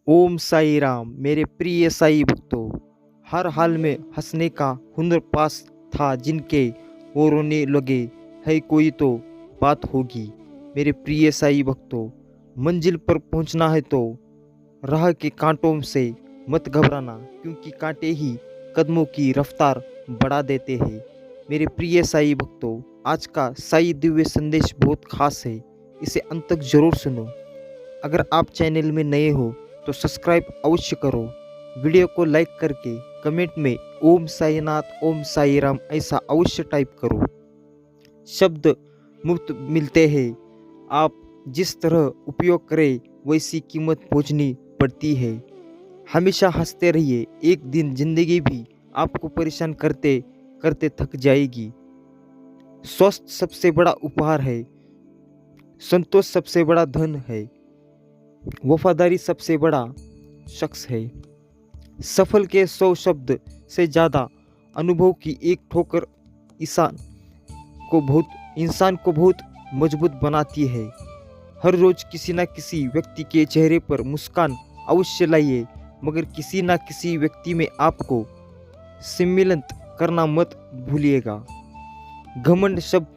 ओम साई राम। मेरे प्रिय साई भक्तों, हर हाल में हंसने का हुनर पास था जिनके, वो रोने लगे है कोई तो बात होगी। मेरे प्रिय साई भक्तों, मंजिल पर पहुंचना है तो राह के कांटों से मत घबराना, क्योंकि कांटे ही कदमों की रफ्तार बढ़ा देते हैं। मेरे प्रिय साई भक्तों, आज का साई दिव्य संदेश बहुत खास है, इसे अंत तक जरूर सुनो। अगर आप चैनल में नए हो तो सब्सक्राइब अवश्य करो। वीडियो को लाइक करके कमेंट में ओम साईनाथ ओम साई राम ऐसा अवश्य टाइप करो। शब्द मुफ्त मिलते हैं, आप जिस तरह उपयोग करें वैसी कीमत पहुंचनी पड़ती है। हमेशा हंसते रहिए, एक दिन जिंदगी भी आपको परेशान करते करते थक जाएगी। स्वस्थ सबसे बड़ा उपहार है, संतोष सबसे बड़ा धन है, वफादारी सबसे बड़ा शख्स है। सफल के 100 शब्द से ज़्यादा अनुभव की एक ठोकर इंसान को बहुत मजबूत बनाती है। हर रोज किसी न किसी व्यक्ति के चेहरे पर मुस्कान अवश्य लाइए, मगर किसी न किसी व्यक्ति में आपको सम्मिलित करना मत भूलिएगा। घमंड शब्द,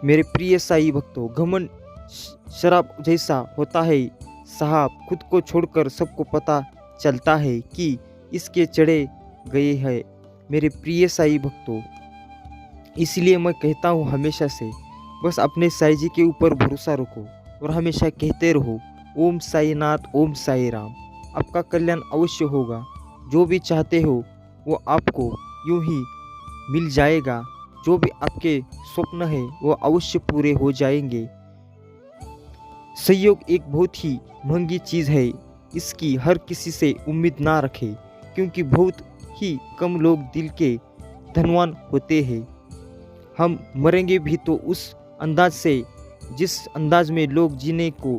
मेरे प्रिय साई भक्तों, घमंड शराब जैसा होता है साहब, खुद को छोड़कर सबको पता चलता है कि इसके चढ़े गए हैं। मेरे प्रिय साई भक्तों, इसलिए मैं कहता हूँ हमेशा से बस अपने साई जी के ऊपर भरोसा रखो और हमेशा कहते रहो ओम साईनाथ ओम साई राम। आपका कल्याण अवश्य होगा। जो भी चाहते हो वो आपको यूं ही मिल जाएगा। जो भी आपके स्वप्न है वो अवश्य पूरे हो जाएंगे। सहयोग एक बहुत ही महंगी चीज़ है, इसकी हर किसी से उम्मीद ना रखें, क्योंकि बहुत ही कम लोग दिल के धनवान होते हैं। हम मरेंगे भी तो उस अंदाज से जिस अंदाज में लोग जीने को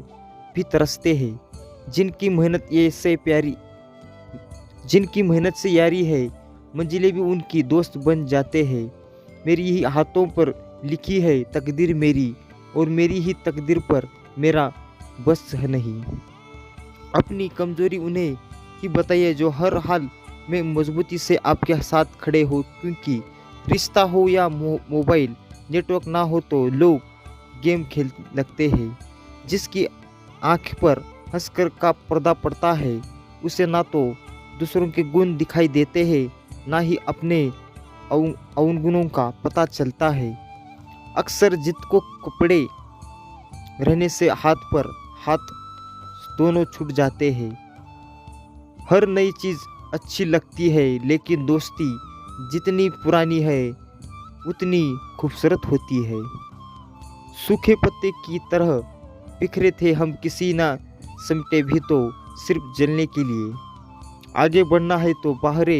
भी तरसते हैं। जिनकी मेहनत से यारी है, मंजिलें भी उनकी दोस्त बन जाते हैं। मेरी ही हाथों पर लिखी है तकदीर मेरी, और मेरी ही तकदीर पर मेरा बस है नहीं। अपनी कमजोरी उन्हें ही बताइए जो हर हाल में मजबूती से आपके साथ खड़े हो, क्योंकि रिश्ता हो या मोबाइल नेटवर्क ना हो तो लोग गेम खेल लगते हैं। जिसकी आंख पर हंसकर का पर्दा पड़ता है, उसे ना तो दूसरों के गुण दिखाई देते हैं, ना ही अपने अवगुणों का पता चलता है। अक्सर जिद को कपड़े रहने से हाथ पर हाथ दोनों छूट जाते हैं। हर नई चीज़ अच्छी लगती है, लेकिन दोस्ती जितनी पुरानी है उतनी खूबसूरत होती है। सूखे पत्ते की तरह बिखरे थे हम, किसी ना सिमटे भी तो सिर्फ जलने के लिए। आगे बढ़ना है तो बाहरे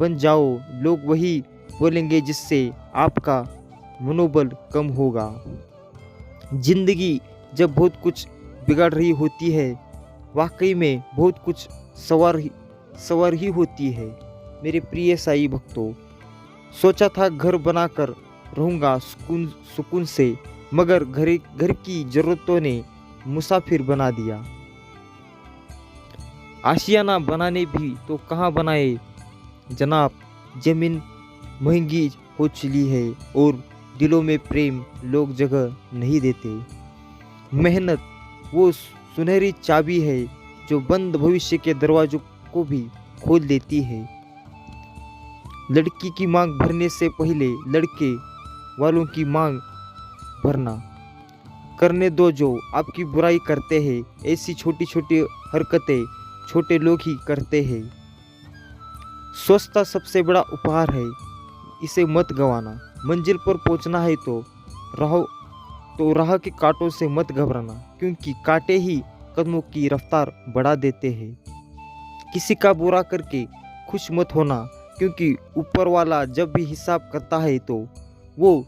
बन जाओ, लोग वही बोलेंगे जिससे आपका मनोबल कम होगा। जिंदगी जब बहुत कुछ बिगड़ रही होती है, वाकई में बहुत कुछ सवार ही होती है। मेरे प्रिय साई भक्तों, सोचा था घर बनाकर रहूँगा सुकून से, मगर घर की ज़रूरतों ने मुसाफिर बना दिया। आशियाना बनाने भी तो कहाँ बनाए जनाब, जमीन महंगी हो चली है और दिलों में प्रेम लोग जगह नहीं देते। मेहनत वो सुनहरी चाबी है जो बंद भविष्य के दरवाजों को भी खोल देती है। लड़की की मांग भरने से पहले लड़के वालों की मांग भरना। करने दो जो आपकी बुराई करते हैं, ऐसी छोटी छोटी हरकतें छोटे लोग ही करते हैं। स्वस्थता सबसे बड़ा उपहार है, इसे मत गंवाना। मंजिल पर पहुंचना है तो राह के कांटों से मत घबराना, क्योंकि कांटे ही कदमों की रफ्तार बढ़ा देते हैं। किसी का बुरा करके खुश मत होना, क्योंकि ऊपर वाला जब भी हिसाब करता है तो वो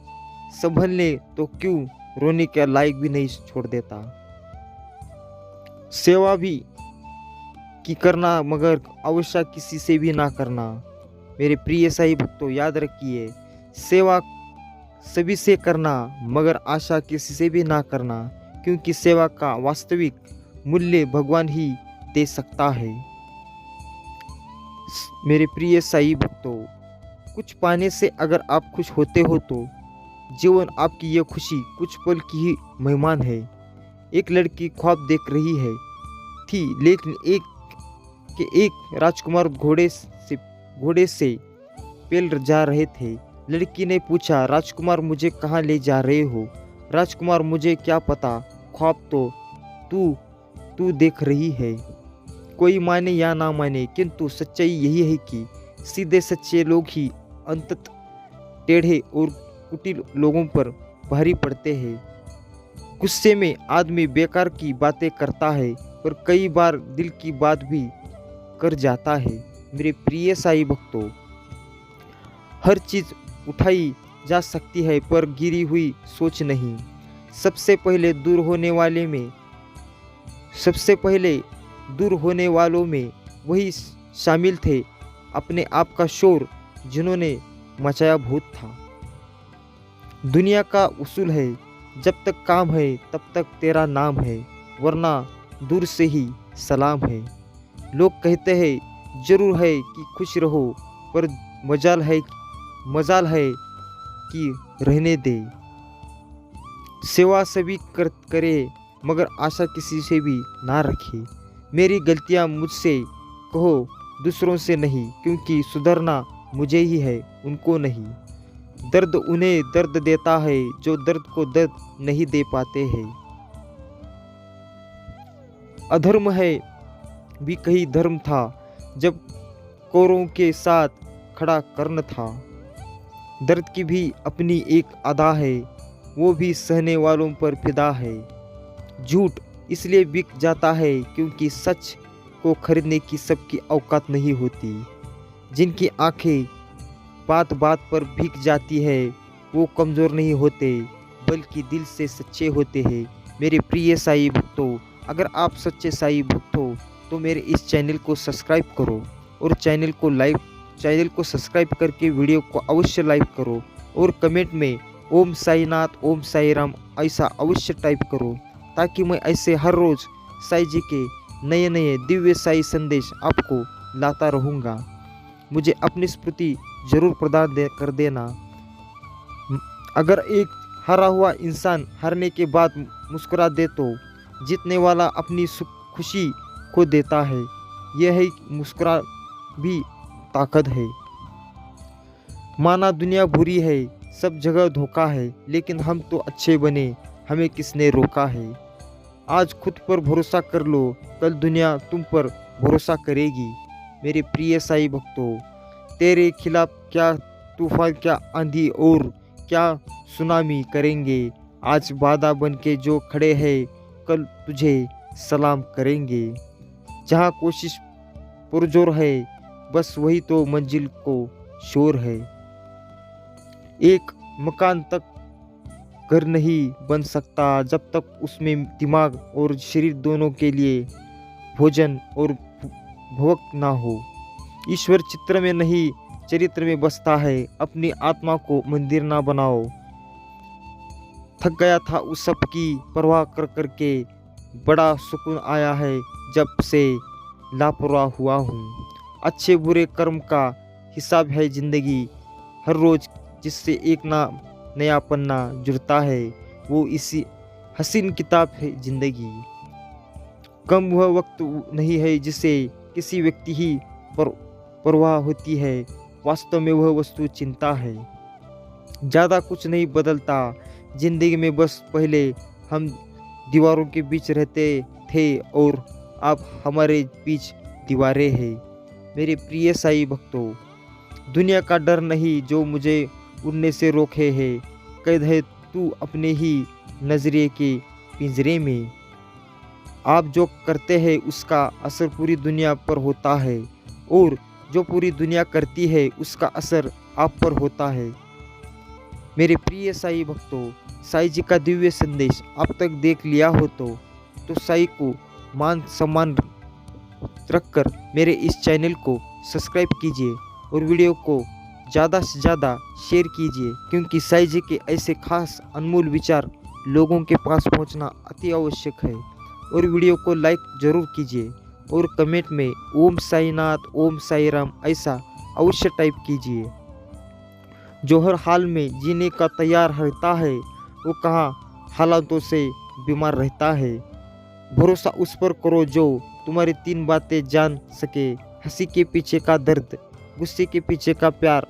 संभलने तो क्यों रोने के लायक भी नहीं छोड़ देता। सेवा भी की करना, मगर अवश्य किसी से भी ना करना। मेरे प्रिय साई भक्तों, याद रखिए, सेवा सभी से करना, मगर आशा किसी से भी ना करना, क्योंकि सेवा का वास्तविक मूल्य भगवान ही दे सकता है। मेरे प्रिय साईं भक्तों, कुछ पाने से अगर आप खुश होते हो तो जीवन आपकी यह खुशी कुछ पल की ही मेहमान है। एक लड़की ख्वाब देख रही है थी, लेकिन एक राजकुमार घोड़े से पेल जा रहे थे। लड़की ने पूछा, राजकुमार मुझे कहाँ ले जा रहे हो? राजकुमार, मुझे क्या पता, ख्वाब तो तू देख रही है। कोई माने या ना माने, किंतु सच्चाई यही है कि सीधे सच्चे लोग ही अंततः टेढ़े और कुटिल लोगों पर भारी पड़ते हैं। गुस्से में आदमी बेकार की बातें करता है, पर कई बार दिल की बात भी कर जाता है। मेरे प्रिय साईं भक्तों, हर चीज़ उठाई जा सकती है पर गिरी हुई सोच नहीं। सबसे पहले दूर होने वालों में वही शामिल थे अपने आप का शोर जिन्होंने मचाया भूत था। दुनिया का उसूल है, जब तक काम है तब तक तेरा नाम है, वरना दूर से ही सलाम है। लोग कहते हैं जरूर है कि खुश रहो, पर मजाल है कि रहने दे। सेवा सभी करे, मगर आशा किसी से भी ना रखे। मेरी गलतियां मुझसे कहो, दूसरों से नहीं, क्योंकि सुधरना मुझे ही है, उनको नहीं। दर्द उन्हें दर्द देता है जो दर्द को दर्द नहीं दे पाते हैं। अधर्म है भी कहीं धर्म था, जब कौरों के साथ खड़ा कर्ण था। दर्द की भी अपनी एक अदा है, वो भी सहने वालों पर फिदा है। झूठ इसलिए बिक जाता है क्योंकि सच को खरीदने की सबकी औकात नहीं होती। जिनकी आंखें बात बात पर भीग जाती है, वो कमज़ोर नहीं होते, बल्कि दिल से सच्चे होते हैं। मेरे प्रिय साईं भक्तों, अगर आप सच्चे साईं भक्त हो तो मेरे इस चैनल को सब्सक्राइब करो और चैनल को सब्सक्राइब करके वीडियो को अवश्य लाइक करो और कमेंट में ओम साईनाथ, ओम साई राम ऐसा अवश्य टाइप करो, ताकि मैं ऐसे हर रोज़ साईं जी के नए नए दिव्य साई संदेश आपको लाता रहूँगा। मुझे अपनी स्मृति जरूर प्रदान कर देना। अगर एक हारा हुआ इंसान हारने के बाद मुस्कुरा दे तो जीतने वाला अपनी खुशी खो देता है। यह मुस्कुरा भी ताकत है। माना दुनिया बुरी है, सब जगह धोखा है, लेकिन हम तो अच्छे बने, हमें किसने रोका है। आज खुद पर भरोसा कर लो, कल दुनिया तुम पर भरोसा करेगी। मेरे प्रिय साईं भक्तों, तेरे खिलाफ क्या तूफान, क्या आंधी और क्या सुनामी करेंगे। आज बाधा बन के जो खड़े हैं, कल तुझे सलाम करेंगे। जहाँ कोशिश पुरजोर है, बस वही तो मंजिल को शोर है। एक मकान तक घर नहीं बन सकता जब तक उसमें दिमाग और शरीर दोनों के लिए भोजन और भोग ना हो। ईश्वर चित्र में नहीं, चरित्र में बसता है। अपनी आत्मा को मंदिर ना बनाओ। थक गया था उस सब की परवाह कर करके, बड़ा सुकून आया है जब से लापरवाह हुआ हूँ। अच्छे बुरे कर्म का हिसाब है जिंदगी, हर रोज जिससे एक नया पन्ना जुड़ता है, वो इसी हसीन किताब है जिंदगी। कम वह वक्त नहीं है जिसे किसी व्यक्ति ही परवाह होती है, वास्तव में वह वस्तु चिंता है। ज़्यादा कुछ नहीं बदलता जिंदगी में, बस पहले हम दीवारों के बीच रहते थे और अब हमारे बीच दीवारें हैं। मेरे प्रिय साईं भक्तों, दुनिया का डर नहीं जो मुझे उड़ने से रोके है, कैद है तू अपने ही नजरिए के पिंजरे में। आप जो करते हैं उसका असर पूरी दुनिया पर होता है, और जो पूरी दुनिया करती है उसका असर आप पर होता है। मेरे प्रिय साईं भक्तों, साईं जी का दिव्य संदेश आप तक देख लिया हो तो साईं को मान सम्मान रखकर मेरे इस चैनल को सब्सक्राइब कीजिए और वीडियो को ज़्यादा से ज़्यादा शेयर कीजिए, क्योंकि साईं जी के ऐसे खास अनमोल विचार लोगों के पास पहुंचना अति आवश्यक है। और वीडियो को लाइक ज़रूर कीजिए और कमेंट में ओम साईनाथ, ओम साई राम ऐसा अवश्य टाइप कीजिए। जो हर हाल में जीने का तैयार रहता है वो कहाँ हालातों से बीमार रहता है। भरोसा उस पर करो जो तुम्हारी 3 बातें जान सके, हंसी के पीछे का दर्द, गुस्से के पीछे का प्यार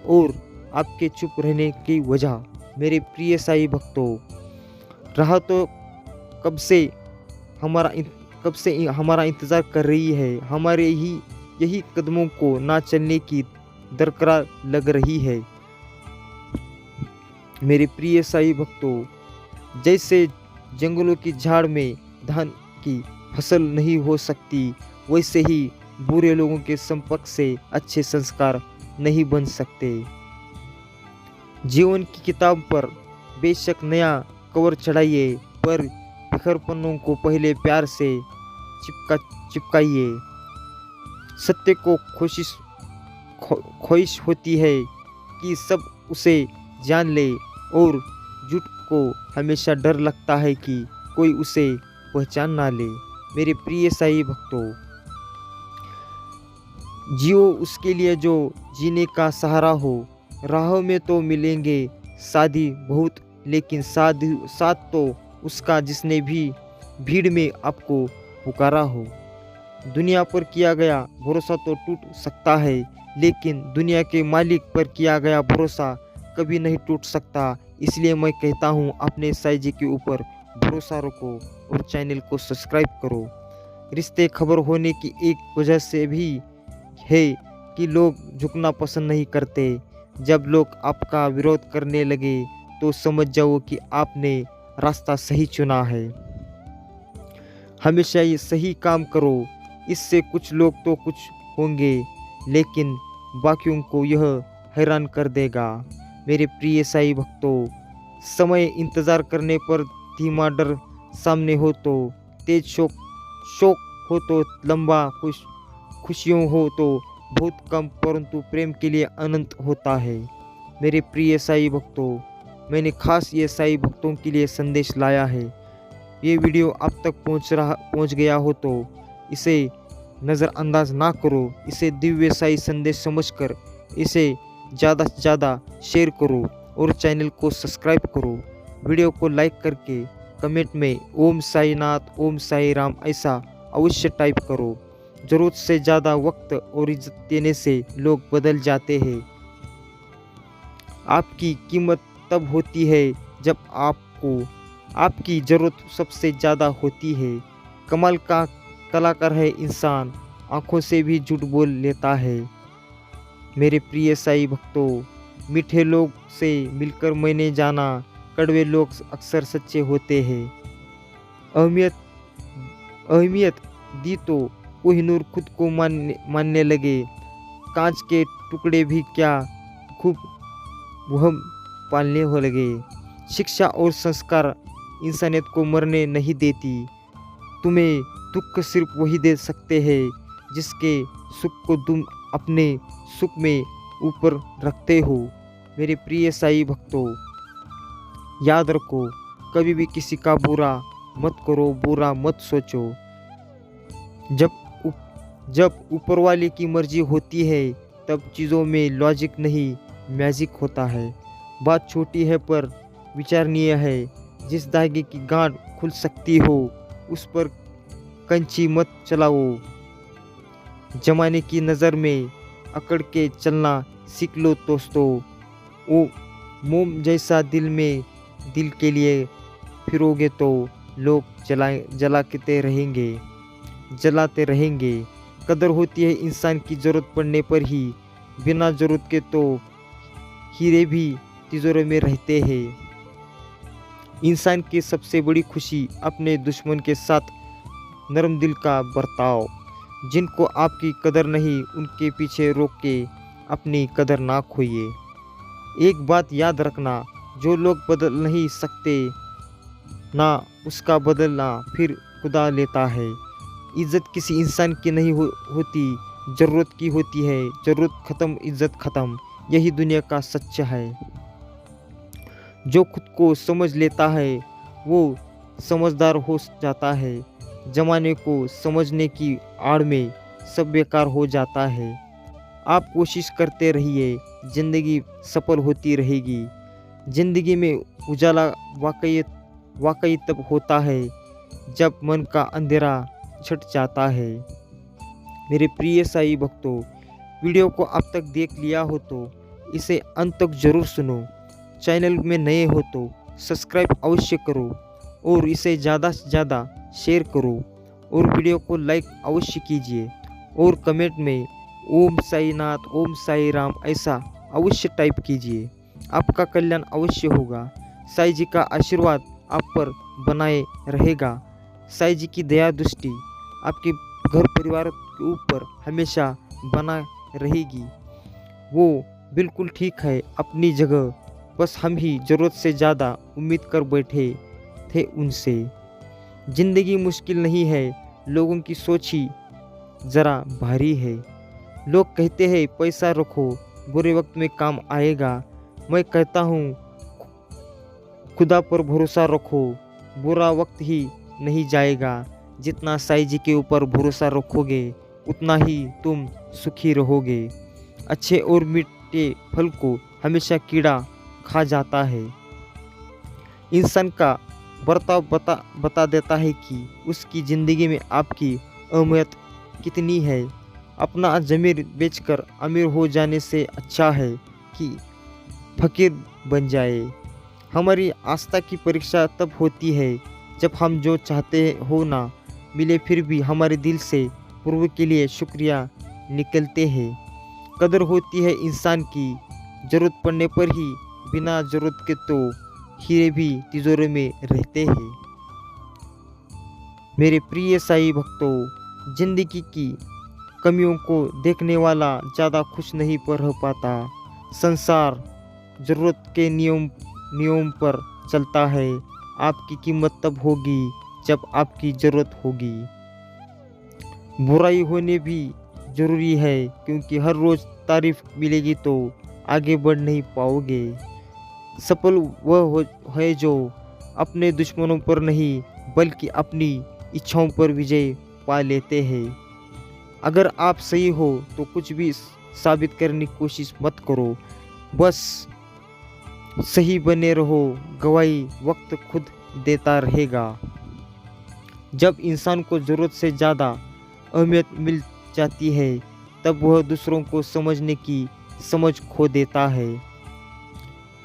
और आपके चुप रहने की वजह। मेरे प्रिय साई भक्तों, रहा तो कब से हमारा इंतज़ार कर रही है, हमारे यही कदमों को ना चलने की दरकार लग रही है। मेरे प्रिय साई भक्तों, जैसे जंगलों की झाड़ में धान की फसल नहीं हो सकती, वैसे ही बुरे लोगों के संपर्क से अच्छे संस्कार नहीं बन सकते। जीवन की किताब पर बेशक नया कवर चढ़ाइए, पर बिखर पन्नों को पहले प्यार से चिपकाइए। सत्य को ख्वाहिश होती है कि सब उसे जान ले, और झूठ को हमेशा डर लगता है कि कोई उसे पहचान ना ले। मेरे प्रिय साई भक्तों, जियो उसके लिए जो जीने का सहारा हो। राहों में तो मिलेंगे साथी बहुत, लेकिन साथ तो उसका जिसने भी भीड़ में आपको पुकारा हो। दुनिया पर किया गया भरोसा तो टूट सकता है, लेकिन दुनिया के मालिक पर किया गया भरोसा कभी नहीं टूट सकता। इसलिए मैं कहता हूँ, अपने साईं जी के ऊपर भरोसा रखो और चैनल को सब्सक्राइब करो। रिश्ते खबर होने की एक वजह से भी है कि लोग झुकना पसंद नहीं करते। जब लोग आपका विरोध करने लगे तो समझ जाओ कि आपने रास्ता सही चुना है। हमेशा ये सही काम करो, इससे कुछ लोग तो कुछ होंगे, लेकिन बाकियों को यह हैरान कर देगा। मेरे प्रिय साई भक्तों, समय इंतज़ार करने पर धीमा डर सामने हो तो तेज शोक हो तो लंबा, खुशियों हो तो बहुत कम, परंतु प्रेम के लिए अनंत होता है। मेरे प्रिय साई भक्तों, मैंने खास ये साई भक्तों के लिए संदेश लाया है। ये वीडियो आप तक पहुंच गया हो तो इसे नज़रअंदाज ना करो। इसे दिव्य साई संदेश समझकर इसे ज़्यादा से ज़्यादा शेयर करो और चैनल को सब्सक्राइब करो। वीडियो को लाइक करके कमेंट में ओम साईनाथ, ओम साई राम ऐसा अवश्य टाइप करो। ज़रूरत से ज़्यादा वक्त और इज्जत देने से लोग बदल जाते हैं। आपकी कीमत तब होती है जब आपको आपकी ज़रूरत सबसे ज़्यादा होती है। कमाल का कलाकार है इंसान, आँखों से भी झूठ बोल लेता है। मेरे प्रिय साई भक्तों, मीठे लोग से मिलकर मैंने जाना, कड़वे लोग अक्सर सच्चे होते हैं। अहमियत दी तो कोहिनूर खुद को मानने लगे। कांच के टुकड़े भी क्या खूब वहम पालने हो लगे। शिक्षा और संस्कार इंसानियत को मरने नहीं देती। तुम्हें दुख सिर्फ वही दे सकते हैं जिसके सुख को तुम अपने सुख में ऊपर रखते हो। मेरे प्रिय साई भक्तों, याद रखो, कभी भी किसी का बुरा मत करो, बुरा मत सोचो। जब ऊपर वाले की मर्जी होती है तब चीज़ों में लॉजिक नहीं, मैजिक होता है। बात छोटी है पर विचारणीय है। जिस धागे की गांठ खुल सकती हो उस पर कंची मत चलाओ। जमाने की नज़र में अकड़ के चलना सीख लो दोस्तों। वो मोम जैसा दिल के लिए फिरोगे तो लोग जलाते रहेंगे। कदर होती है इंसान की ज़रूरत पड़ने पर ही, बिना ज़रूरत के तो हीरे भी तिजोरी में रहते हैं। इंसान की सबसे बड़ी खुशी अपने दुश्मन के साथ नरम दिल का बर्ताव। जिनको आपकी कदर नहीं, उनके पीछे रोक के अपनी कदर ना खोइए। एक बात याद रखना, जो लोग बदल नहीं सकते ना उसका बदलना फिर खुदा लेता है। इज्जत किसी इंसान की नहीं होती, ज़रूरत की होती है। ज़रूरत ख़त्म, इज्जत ख़त्म, यही दुनिया का सच्चा है। जो खुद को समझ लेता है वो समझदार हो जाता है। जमाने को समझने की आड़ में सब बेकार हो जाता है। आप कोशिश करते रहिए, ज़िंदगी सफल होती रहेगी। ज़िंदगी में उजाला वाकई तब होता है जब मन का अंधेरा छट जाता है। मेरे प्रिय साईं भक्तों, वीडियो को अब तक देख लिया हो तो इसे अंत तक जरूर सुनो। चैनल में नए हो तो सब्सक्राइब अवश्य करो और इसे ज़्यादा से ज़्यादा शेयर करो और वीडियो को लाइक अवश्य कीजिए और कमेंट में ओम साईनाथ, ओम साई राम ऐसा अवश्य टाइप कीजिए। आपका कल्याण अवश्य होगा। साईं जी का आशीर्वाद आप पर बनाए रहेगा। साईं जी की दया दृष्टि आपके घर परिवार के ऊपर हमेशा बना रहेगी। वो बिल्कुल ठीक है अपनी जगह, बस हम ही ज़रूरत से ज़्यादा उम्मीद कर बैठे थे उनसे। ज़िंदगी मुश्किल नहीं है, लोगों की सोच ही ज़रा भारी है। लोग कहते हैं पैसा रखो, बुरे वक्त में काम आएगा। मैं कहता हूँ खुदा पर भरोसा रखो, बुरा वक्त ही नहीं जाएगा। जितना साईं जी के ऊपर भरोसा रखोगे उतना ही तुम सुखी रहोगे। अच्छे और मीठे फल को हमेशा कीड़ा खा जाता है। इंसान का बर्ताव बता देता है कि उसकी ज़िंदगी में आपकी अहमियत कितनी है। अपना ज़मीर बेचकर अमीर हो जाने से अच्छा है कि फकीर बन जाए। हमारी आस्था की परीक्षा तब होती है जब हम जो चाहते हो ना मिले, फिर भी हमारे दिल से पूर्व के लिए शुक्रिया निकलते हैं। कदर होती है इंसान की ज़रूरत पड़ने पर ही, बिना ज़रूरत के तो हीरे भी तिजोरी में रहते हैं। मेरे प्रिय साईं भक्तों, जिंदगी की कमियों को देखने वाला ज़्यादा खुश नहीं रह पाता। संसार ज़रूरत के नियम पर चलता है। आपकी कीमत तब होगी जब आपकी ज़रूरत होगी। बुराई होने भी ज़रूरी है, क्योंकि हर रोज़ तारीफ मिलेगी तो आगे बढ़ नहीं पाओगे। सफल वह है जो अपने दुश्मनों पर नहीं बल्कि अपनी इच्छाओं पर विजय पा लेते हैं। अगर आप सही हो तो कुछ भी साबित करने की कोशिश मत करो, बस सही बने रहो। गवाही वक्त खुद देता रहेगा। जब इंसान को ज़रूरत से ज़्यादा अहमियत मिल जाती है तब वह दूसरों को समझने की समझ खो देता है।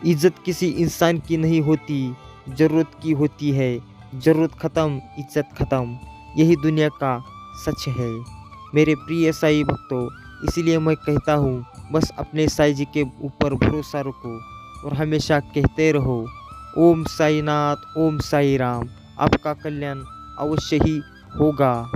इज्जत किसी इंसान की नहीं होती, ज़रूरत की होती है। ज़रूरत ख़त्म, इज्जत ख़त्म, यही दुनिया का सच है। मेरे प्रिय साईं भक्तों, इसलिए मैं कहता हूँ बस अपने साईं जी के ऊपर भरोसा रखो और हमेशा कहते रहो ओम साईनाथ, ओम साई राम। आपका कल्याण अवश्य ही होगा।